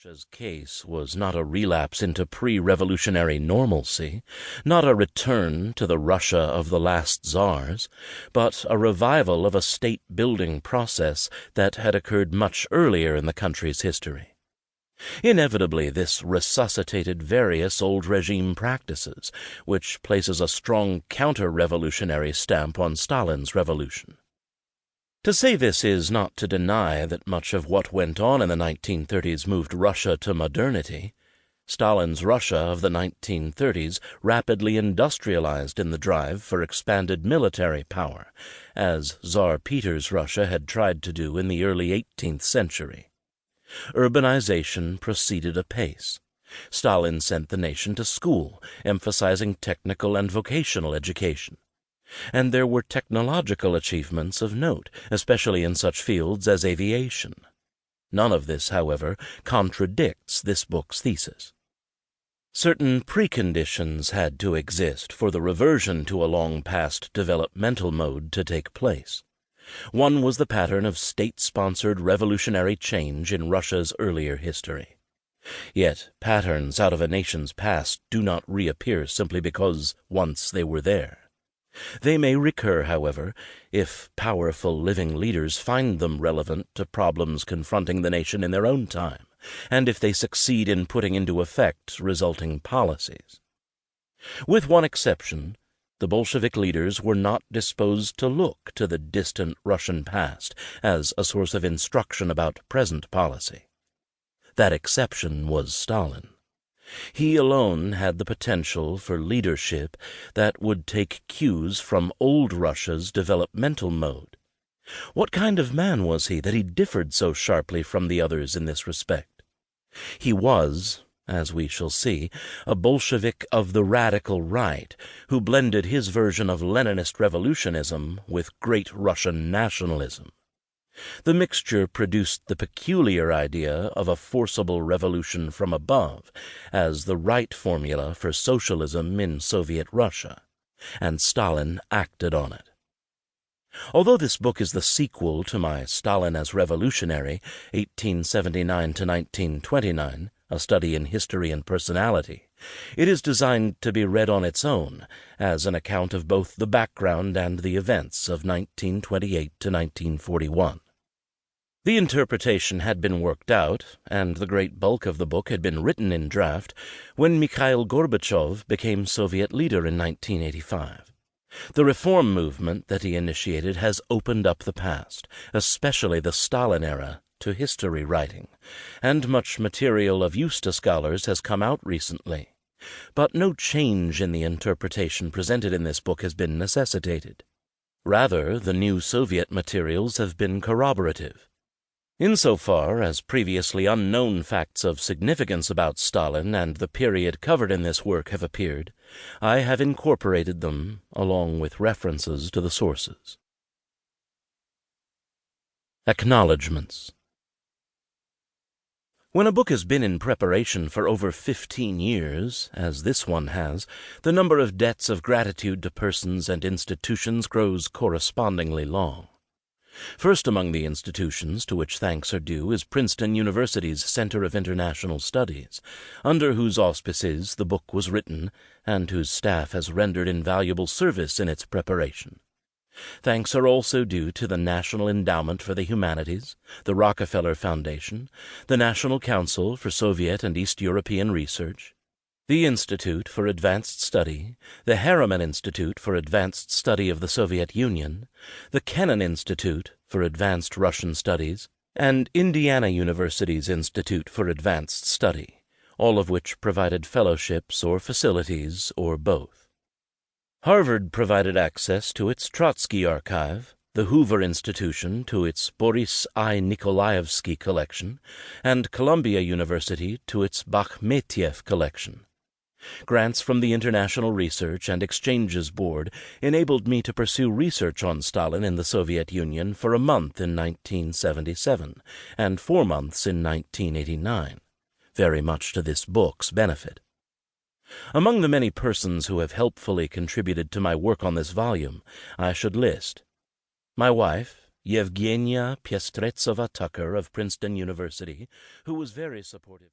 Russia's case was not a relapse into pre-revolutionary normalcy, not a return to the Russia of the last czars, but a revival of a state-building process that had occurred much earlier in the country's history. Inevitably, this resuscitated various old regime practices, which places a strong counter-revolutionary stamp on Stalin's revolution. To say this is not to deny that much of what went on in the 1930s moved Russia to modernity. Stalin's Russia of the 1930s rapidly industrialized in the drive for expanded military power, as Tsar Peter's Russia had tried to do in the early 18th century. Urbanization proceeded apace. Stalin sent the nation to school, emphasizing technical and vocational education. And there were technological achievements of note, especially in such fields as aviation. None of this, however, contradicts this book's thesis. Certain preconditions had to exist for the reversion to a long-past developmental mode to take place. One was the pattern of state-sponsored revolutionary change in Russia's earlier history. Yet patterns out of a nation's past do not reappear simply because once they were there. They may recur, however, if powerful living leaders find them relevant to problems confronting the nation in their own time, and if they succeed in putting into effect resulting policies. With one exception, the Bolshevik leaders were not disposed to look to the distant Russian past as a source of instruction about present policy. That exception was Stalin. He alone had the potential for leadership that would take cues from old Russia's developmental mode. What kind of man was he that he differed so sharply from the others in this respect? He was, as we shall see, a Bolshevik of the radical right, who blended his version of Leninist revolutionism with great Russian nationalism. The mixture produced the peculiar idea of a forcible revolution from above as the right formula for socialism in Soviet Russia, and Stalin acted on it. Although this book is the sequel to my Stalin as Revolutionary, 1879 to 1929, a study in history and personality, it is designed to be read on its own as an account of both the background and the events of 1928 to 1941. The interpretation had been worked out, and the great bulk of the book had been written in draft, when Mikhail Gorbachev became Soviet leader in 1985. The reform movement that he initiated has opened up the past, especially the Stalin era, to history writing, and much material of use to scholars has come out recently. But no change in the interpretation presented in this book has been necessitated. Rather, the new Soviet materials have been corroborative. Insofar as previously unknown facts of significance about Stalin and the period covered in this work have appeared, I have incorporated them along with references to the sources. Acknowledgements. When a book has been in preparation for over 15 years, as this one has, the number of debts of gratitude to persons and institutions grows correspondingly long. First among the institutions to which thanks are due is Princeton University's Center of International Studies, under whose auspices the book was written and whose staff has rendered invaluable service in its preparation. Thanks are also due to the National Endowment for the Humanities, the Rockefeller Foundation, the National Council for Soviet and East European Research, the Institute for Advanced Study, the Harriman Institute for Advanced Study of the Soviet Union, the Kennan Institute for Advanced Russian Studies, and Indiana University's Institute for Advanced Study, all of which provided fellowships or facilities or both. Harvard provided access to its Trotsky Archive, the Hoover Institution to its Boris I. Nikolaevsky collection, and Columbia University to its Bakhmetiev collection. Grants from the International Research and Exchanges Board enabled me to pursue research on Stalin in the Soviet Union for a month in 1977 and 4 months in 1989, very much to this book's benefit. Among the many persons who have helpfully contributed to my work on this volume, I should list my wife, Yevgenia Piestretsova Tucker of Princeton University, who was very supportive.